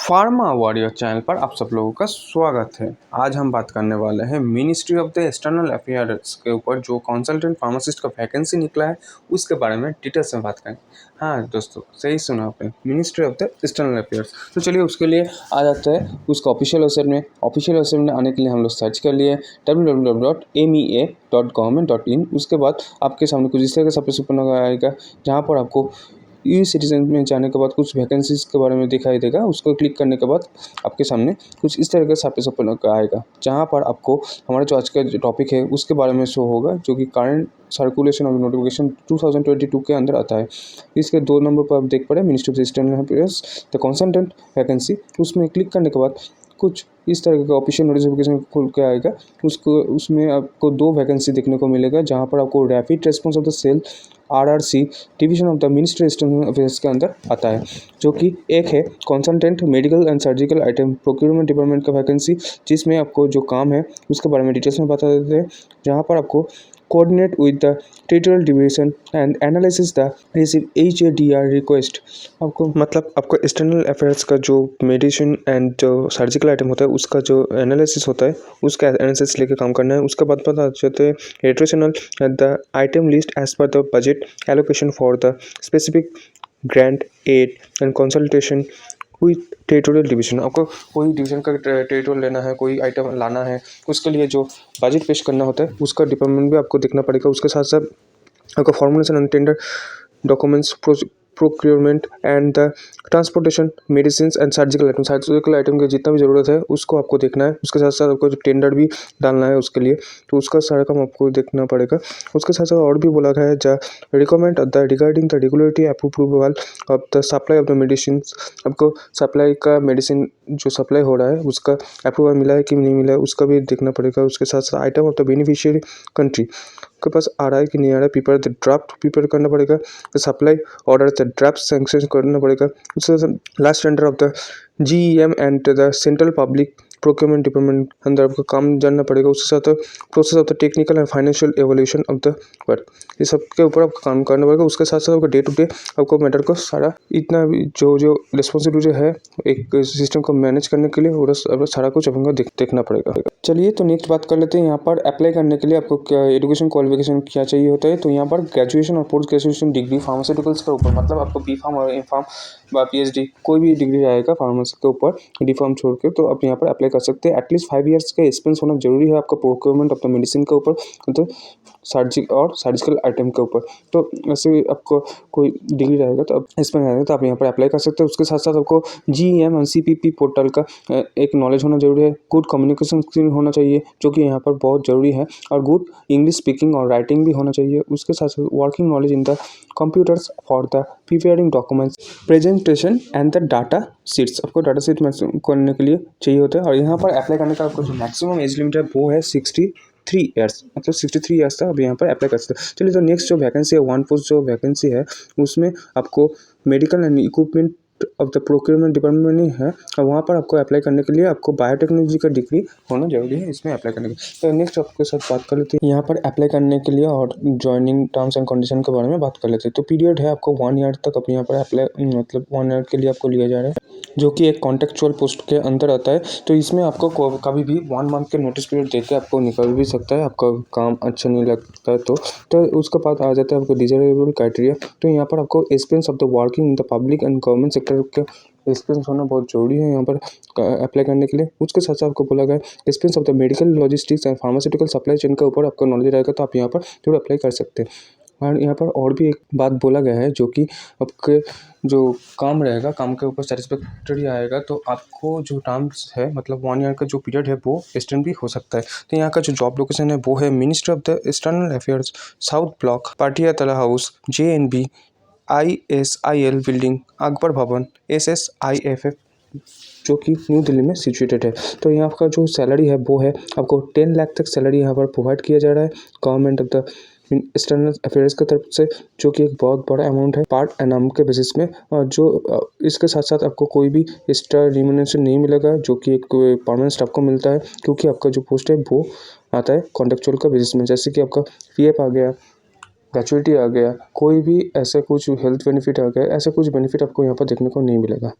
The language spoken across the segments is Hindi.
फार्मा वॉरियर चैनल पर आप सब लोगों का स्वागत है। आज हम बात करने वाले हैं ministry of the external affairs के ऊपर जो कंसल्टेंट फार्मासिस्ट का वैकेंसी निकला है उसके बारे में डिटेल्स में बात करेंगे। हाँ दोस्तों, सही सुना आपने, ministry of the external affairs. तो चलिए उसके लिए आ जाते हैं उसका ऑफिशियल वेबसाइट में आने के लिए हम लोग सर्च कर लिए www.mea.government.in। उसके बाद आपके सामने कुछ इस तरह का सबसे ओपन आएगा जहाँ पर आपको ई सिटीजन में जाने के बाद कुछ वैकेंसीज के बारे में दिखाई देगा। उसको क्लिक करने के बाद आपके सामने कुछ इस तरह का सापेक्ष ओपन आएगा जहाँ पर आपको हमारा जो आज का टॉपिक है उसके बारे में शो होगा, जो कि करंट सर्कुलेशन ऑफ नोटिफिकेशन 2022 के अंदर आता है। इसके 2 नंबर पर आप देख पा रहे हैं ministry of external affairs the consultant vacancy. उसमें क्लिक करने के बाद कुछ इस तरह का ऑफिशियल नोटिफिकेशन खुल के आएगा। उसमें आपको 2 वैकेंसी देखने को मिलेगा जहाँ पर आपको rapid response of the cell RRC division of the ministry of external affairs के अंदर आता है, जो कि एक है consultant medical and surgical item procurement department का वैकेंसी, जिसमें आपको जो काम है उसके बारे में डिटेल्स में बता देते हैं। जहाँ पर आपको coordinate with the territorial division and analysis the receive HADR request। आपको मतलब आपको एक्सटर्नल अफेयर्स का जो मेडिसिन एंड जो सर्जिकल आइटम होता है उसका जो एनालिसिस होता है उसका एनालिसिस लेके काम करना है। उसके बाद पता चलते हैं rotational the item list as per the budget allocation for the specific grant aid and consultation with territorial division. आपको कोई डिवीजन का टेरिटोरियल लेना है, कोई आइटम लाना है, उसके लिए जो बजट पेश करना होता है उसका डिपार्टमेंट भी आपको देखना पड़ेगा। उसके साथ साथ आपको formulation and tender documents procurement and the transportation medicine and surgical item की जितना भी ज़रूरत है उसको आपको देखना है। उसके साथ साथ आपको जो टेंडर भी डालना है उसके लिए, तो उसका सारा काम आपको देखना पड़ेगा। उसके साथ साथ और भी बोला गया है the recommend the regarding the regulatory approval of the supply of the medicine. आपको सप्लाई का मेडिसिन जो सप्लाई हो रहा है उसका अप्रूवल मिला है कि नहीं मिला है उसका भी देखना पड़ेगा। उसके साथ साथ item of the beneficiary country के पास आ रहा है कि नहीं आ रहा है, प्रिपेयर द ड्राफ्ट प्रिपेयर करना पड़ेगा। Supply order the draft sanction करना पड़ेगा। उसके साथ last tender of the GEM and the central public procurement department अंदर आपको काम जानना पड़ेगा। उसके साथ process of the technical and financial evolution of the work, ये सब के ऊपर आपको काम करना पड़ेगा। उसके साथ साथ आपको डे टू डे आपको मैटर को सारा इतना भी जो रिस्पॉन्सिबिलिटी है एक सिस्टम को मैनेज करने के लिए और सारा कुछ आपको देखना पड़ेगा। चलिए तो नेक्स्ट बात कर लेते हैं। यहाँ पर अप्लाई करने के लिए आपको क्या एजुकेशन क्वालिफिकेशन क्या चाहिए होता है। तो यहाँ पर ग्रेजुएशन और पोस्ट ग्रेजुएशन डिग्री फार्मास्यूटिकल्स के ऊपर, मतलब आपको B.Pharm और M.Pharm व PhD कोई भी डिग्री आएगा फार्मेसी के ऊपर D.Pharm छोड़ के, तो आप यहाँ पर अप्लाई कर सकते हैं। एटलीस्ट 5 इयर्स का एक्सपीरियंस होना जरूरी है आपका प्रोक्योरमेंट ऑफ द मेडिसिन के ऊपर, मतलब सर्जिकल आइटम के ऊपर। तो ऐसे आपको कोई डिग्री रहेगा तो इसमें रहेगा तो आप यहाँ पर अप्लाई कर सकते हैं। उसके साथ साथ आपको GEM और CPP पोर्टल का एक नॉलेज होना जरूरी है। गुड कम्युनिकेशन स्किल होना चाहिए जो कि यहाँ पर बहुत ज़रूरी है, और गुड इंग्लिश स्पीकिंग और राइटिंग भी होना चाहिए। उसके साथ साथ working knowledge in the computers for the preparing documents presentation and the data sheets, आपको डाटा शीट करने के लिए चाहिए होता है। और यहाँ पर अप्लाई करने का आपको जो मैक्सिमम एज लिमिट है वो है 63 ईयर्स, मतलब 63 ईयर्स तक आप यहाँ पर अप्लाई कर सकते हैं। चलिए तो नेक्स्ट जो वैकेंसी है 1 पोस्ट जो वैकेंसी है उसमें आपको medical and equipment of the procurement department नहीं है, और वहाँ पर आपको अप्लाई करने के लिए आपको बायोटेक्नोलॉजी का डिग्री होना जरूरी है इसमें अप्लाई करने के लिए। तो नेक्स्ट आपके साथ बात कर लेते हैं यहाँ पर अप्लाई करने के लिए और ज्वाइनिंग टर्म्स एंड कंडीशन के बारे में बात कर लेते हैं। तो पीरियड है आपको 1 ईयर तक आप यहाँ पर अप्लाई, मतलब 1 ईयर के लिए आपको लिया जा रहा है जो कि एक कॉन्टेक्चुअल पोस्ट के अंदर आता है। तो इसमें आपको कभी भी 1 मंथ के नोटिस पीरियड देके आपको निकल भी सकता है, आपका काम अच्छा नहीं लगता है तो उसके बाद आ जाता है आपको डिजायरेबल क्राइटेरिया। तो यहाँ पर आपको experience of the working in the public and government sector का एक्सपीरियंस होना बहुत जरूरी है यहाँ पर अप्लाई करने के लिए। उसके साथ साथ आपको बोला गया experience of the medical logistics and pharmaceutical supply chain के ऊपर आपको नॉलेज रहेगा तो आप यहाँ पर जरूर अप्लाई कर सकते हैं। और यहाँ पर और भी एक बात बोला गया है जो कि आपके जो काम रहेगा काम के ऊपर सेटिस्फैक्टरी आएगा तो आपको जो टर्म्स है, मतलब 1 ईयर का जो पीरियड है वो एक्सटेंड भी हो सकता है। तो यहाँ का जो जॉब लोकेशन है वो है ministry of the external affairs, south block, Patiala house, JNB ISIL building, Akbar Bhavan, SSIFF, जो कि न्यू दिल्ली में सिचुएटेड है। तो यहाँ का जो सैलरी है वो है आपको 10 लाख तक सैलरी यहाँ पर प्रोवाइड किया जा रहा है government of the external affairs की तरफ से, जो कि एक बहुत बड़ा अमाउंट है पार्ट एनम के बेसिस में। और जो इसके साथ साथ आपको कोई भी एक्स्ट्रा रिम्यूनरेशन नहीं मिलेगा जो कि एक परमानेंट स्टाफ को मिलता है, क्योंकि आपका जो पोस्ट है वो आता है कॉन्ट्रेक्चुअल का बेसिस में। जैसे कि आपका PF आ गया, ग्रेचुइटी आ गया, कोई भी ऐसे कुछ हेल्थ बेनिफिट आ गया, ऐसे कुछ बेनिफिट आपको यहाँ पर देखने को नहीं मिलेगा।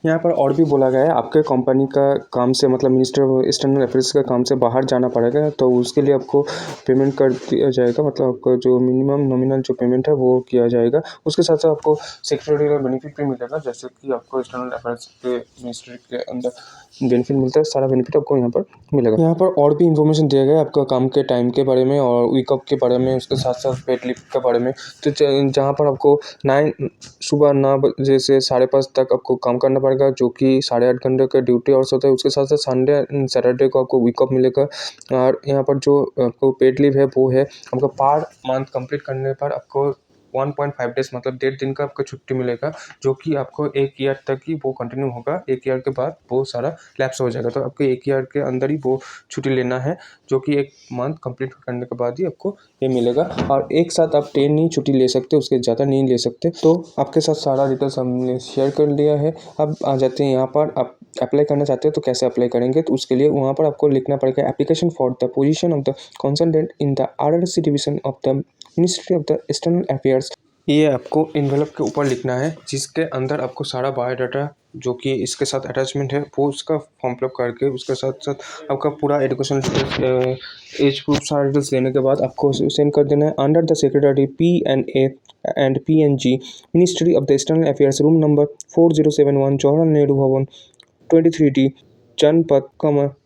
यहाँ पर और भी बोला गया है आपके कंपनी का काम से मतलब मिनिस्टर ऑफ एक्सटर्नल अफेयर्स का काम से बाहर जाना पड़ेगा, तो उसके लिए आपको पेमेंट कर दिया जाएगा, मतलब आपको जो मिनिमम नॉमिनल जो पेमेंट है वो किया जाएगा। उसके साथ साथ आपको सेक्रेटरी बेनिफिट भी मिलेगा, जैसे कि आपको एक्सटर्नल अफेयर्स के मिनिस्ट्री के अंदर बेनिफिट मिलता है, सारा बेनिफिट आपको यहाँ पर मिलेगा। यहाँ पर और भी इन्फॉर्मेशन दिया गया है आपका काम के टाइम के बारे में और वीक ऑफ के बारे में, उसके साथ साथ पेड लीव के बारे में। तो जहाँ पर आपको सुबह 9 बजे से 5:30 तक आपको काम करना पड़ेगा, जो कि 8.5 घंटे का ड्यूटी आवर्स होता है। उसके साथ साथ संडे सैटरडे को आपको वीक ऑफ मिलेगा। और यहाँ पर जो आपको पेड लीव है वो है आपका पर मंथ कंप्लीट करने पर आपको 1.5 डेज मतलब 1.5 दिन का आपको छुट्टी मिलेगा, जो कि आपको 1 ईयर तक ही वो कंटिन्यू होगा। 1 ईयर के बाद वो सारा लैप्स हो जाएगा, तो आपको 1 ईयर के अंदर ही वो छुट्टी लेना है, जो कि 1 मंथ कंप्लीट करने के बाद ही आपको ये मिलेगा। और एक साथ आप 10 ही छुट्टी ले सकते, उसके ज़्यादा नहीं ले सकते। तो आपके साथ सारा डिटेल्स हमने शेयर कर लिया है। अब आ जाते हैं यहाँ पर, आप अप्लाई करना चाहते हैं तो कैसे अप्लाई करेंगे। तो उसके लिए वहाँ पर आपको लिखना पड़ेगा application for the position of the consultant in the RRC division of the ministry of the external affairs. ये आपको इन्वेलप के ऊपर लिखना है, जिसके अंदर आपको सारा बायोडाटा जो कि इसके साथ अटैचमेंट है वो उसका फॉर्म फिलअप करके, उसके साथ साथ आपका पूरा एजुकेशन एज प्रूफ सारा डिटेल्स देने के बाद आपको सेंड कर देना है under the secretary PNA and PNG ministry of the external affairs, room number 4071 Jawaharlal Nehru भवन 23D जनपद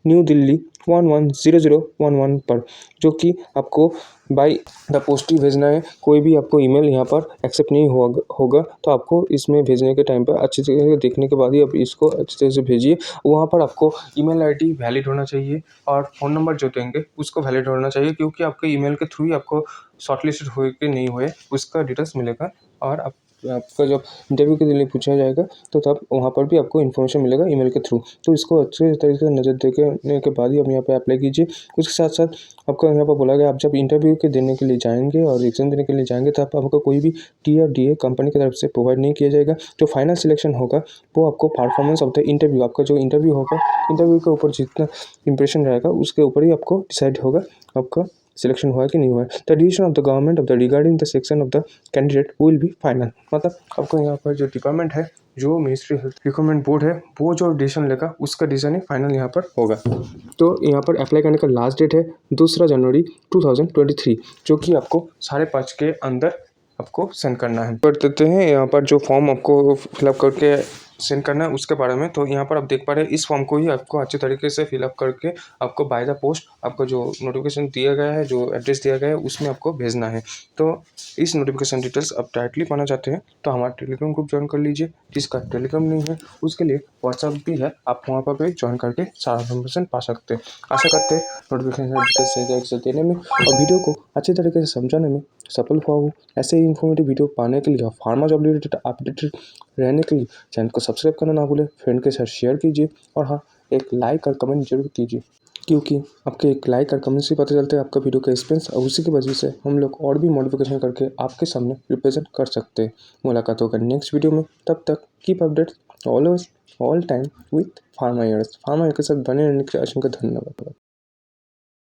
न्यू दिल्ली 110011 पर, जो कि आपको बाय द पोस्ट ही भेजना है। कोई भी आपको ईमेल यहाँ पर एक्सेप्ट नहीं होगा, तो आपको इसमें भेजने के टाइम पर अच्छी तरह से देखने के बाद ही आप इसको अच्छी तरह से भेजिए। वहाँ पर आपको ईमेल आईडी वैलिड होना चाहिए और फ़ोन नंबर जो देंगे उसको वैलिड होना चाहिए, क्योंकि आपके ईमेल के थ्रू ही आपको शॉर्टलिस्टेड हुए कि नहीं हुए उसका डिटेल्स मिलेगा। और आपका जब इंटरव्यू के लिए पूछा जाएगा तो तब वहाँ पर भी आपको इन्फॉर्मेशन मिलेगा ईमेल के थ्रू। तो इसको अच्छे तरीके से नज़र देखने के बाद ही आप यहाँ पे अप्लाई कीजिए। उसके साथ साथ आपको यहाँ पर बोला गया आप जब इंटरव्यू के देने के लिए जाएंगे और एग्जाम देने के लिए जाएंगे तो आपको कोई भी TRDA कंपनी की तरफ से प्रोवाइड नहीं किया जाएगा। जो फाइनल सिलेक्शन होगा वो आपको परफॉर्मेंस ऑफ द इंटरव्यू, आपका जो इंटरव्यू होगा इंटरव्यू के ऊपर जितना इंप्रेशन रहेगा उसके ऊपर ही आपको डिसाइड होगा आपका सिलेक्शन हुआ है कि नहीं हुआ है। The decision of the government of the regarding the section of the candidate will be final, मतलब आपको यहाँ पर जो डिपार्टमेंट है, जो मिनिस्ट्री हेल्थ रिक्रूटमेंट बोर्ड है, वो जो डिसीजन लेगा उसका डिसीजन ही फाइनल यहाँ पर होगा। तो यहाँ पर अप्लाई करने का लास्ट डेट है 2 जनवरी 2023, जो कि आपको 5:30 के अंदर आपको सेंड करना है। कर देते हैं यहाँ पर जो फॉर्म आपको फिलअप करके सेंड करना है उसके बारे में। तो यहाँ पर आप देख पा रहे हैं इस फॉर्म को ही आपको अच्छे तरीके से फिलअप करके आपको बाय द पोस्ट आपको जो नोटिफिकेशन दिया गया है, जो एड्रेस दिया गया है उसमें आपको भेजना है। तो इस नोटिफिकेशन डिटेल्स आप डायरेक्टली पाना चाहते हैं तो हमारा टेलीग्राम ग्रुप ज्वाइन कर लीजिए। जिसका टेलीग्राम नहीं है उसके लिए व्हाट्सअप भी है, आप वहाँ पर भी ज्वाइन करके सारा इन्फॉर्मेशन पा सकते हैं। आशा करते हैं नोटिफिकेशन डिटेल्स सही तरीके से देने में और वीडियो को अच्छे तरीके से समझाने में सफल हुआ हूँ। ऐसे ही इन्फॉर्मेटिव वीडियो पाने के लिए और फार्मा जॉब रिलेटेड अपडेटेड रहने के लिए चैनल को सब्सक्राइब करना ना भूलें, फ्रेंड के साथ शेयर कीजिए और हाँ, एक लाइक और कमेंट जरूर कीजिए, क्योंकि आपके एक लाइक और कमेंट से पता चलता है आपका वीडियो का एक्सपीरियंस और उसी की वजह से हम लोग और भी मॉडिफिकेशन करके आपके सामने रिप्रेजेंट कर सकते हैं। मुलाकात होगा नेक्स्ट वीडियो में, तब तक keep update always all time with pharma years. Pharma के साथ बने रहने के लिए धन्यवाद।